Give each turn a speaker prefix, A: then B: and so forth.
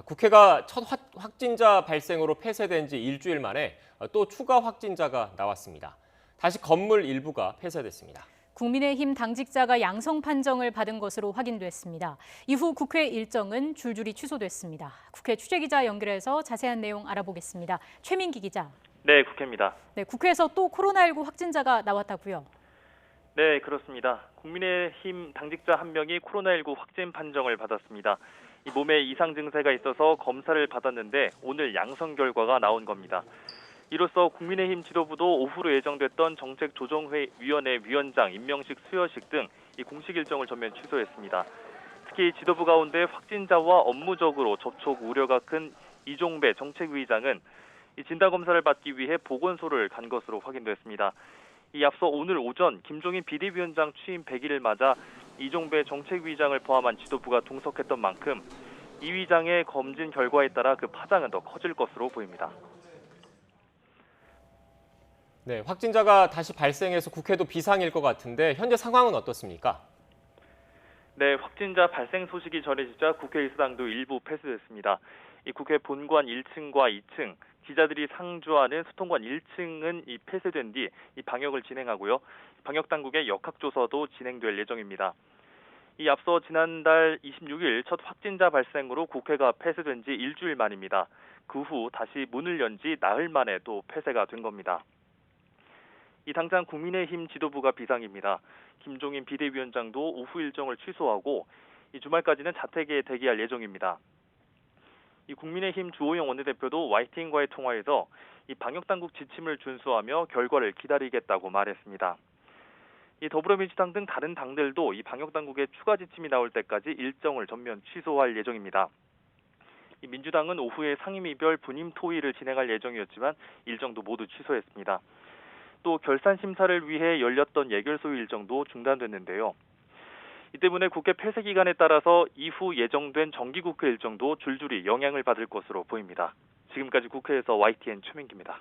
A: 국회가 첫 확진자 발생으로 폐쇄된 지 일주일 만에 또 추가 확진자가 나왔습니다. 다시 건물 일부가 폐쇄됐습니다.
B: 국민의힘 당직자가 양성 판정을 받은 것으로 확인됐습니다. 이후 국회 일정은 줄줄이 취소됐습니다. 국회 취재기자 연결해서 자세한 내용 알아보겠습니다. 최민기 기자.
C: 네, 국회입니다.
B: 네, 국회에서 또 코로나19 확진자가 나왔다고요?
C: 네, 그렇습니다. 국민의힘 당직자 한 명이 코로나19 확진 판정을 받았습니다. 이 몸에 이상 증세가 있어서 검사를 받았는데 오늘 양성 결과가 나온 겁니다. 이로써 국민의힘 지도부도 오후로 예정됐던 정책조정위원회 위원장 임명식, 수여식 등 이 공식 일정을 전면 취소했습니다. 특히 지도부 가운데 확진자와 업무적으로 접촉 우려가 큰 이종배 정책위의장은 이 진단검사를 받기 위해 보건소를 간 것으로 확인됐습니다. 이 앞서 오늘 오전 김종인 비대위원장 취임 100일을 맞아 이종배 정책위의장을 포함한 지도부가 동석했던 만큼 이 위장의 검진 결과에 따라 그 파장은 더 커질 것으로 보입니다.
A: 네, 확진자가 다시 발생해서 국회도 비상일 것 같은데 현재 상황은 어떻습니까?
C: 네, 확진자 발생 소식이 전해지자 국회 의사당도 일부 폐쇄됐습니다. 이 국회 본관 1층과 2층, 기자들이 상주하는 소통관 1층은 이 폐쇄된 뒤 이 방역을 진행하고요. 방역 당국의 역학조사도 진행될 예정입니다. 이 앞서 지난달 26일 첫 확진자 발생으로 국회가 폐쇄된 지 일주일 만입니다. 그 후 다시 문을 연 지 나흘 만에 또 폐쇄가 된 겁니다. 이 당장 국민의힘 지도부가 비상입니다. 김종인 비대위원장도 오후 일정을 취소하고 이 주말까지는 자택에 대기할 예정입니다. 이 국민의힘 주호영 원내대표도 YTN과의 통화에서 이 방역당국 지침을 준수하며 결과를 기다리겠다고 말했습니다. 이 더불어민주당 등 다른 당들도 이 방역당국의 추가 지침이 나올 때까지 일정을 전면 취소할 예정입니다. 이 민주당은 오후에 상임위별 분임 토의를 진행할 예정이었지만 일정도 모두 취소했습니다. 또 결산 심사를 위해 열렸던 예결소위 일정도 중단됐는데요. 이 때문에 국회 폐쇄 기간에 따라서 이후 예정된 정기국회 일정도 줄줄이 영향을 받을 것으로 보입니다. 지금까지 국회에서 YTN 최민기입니다.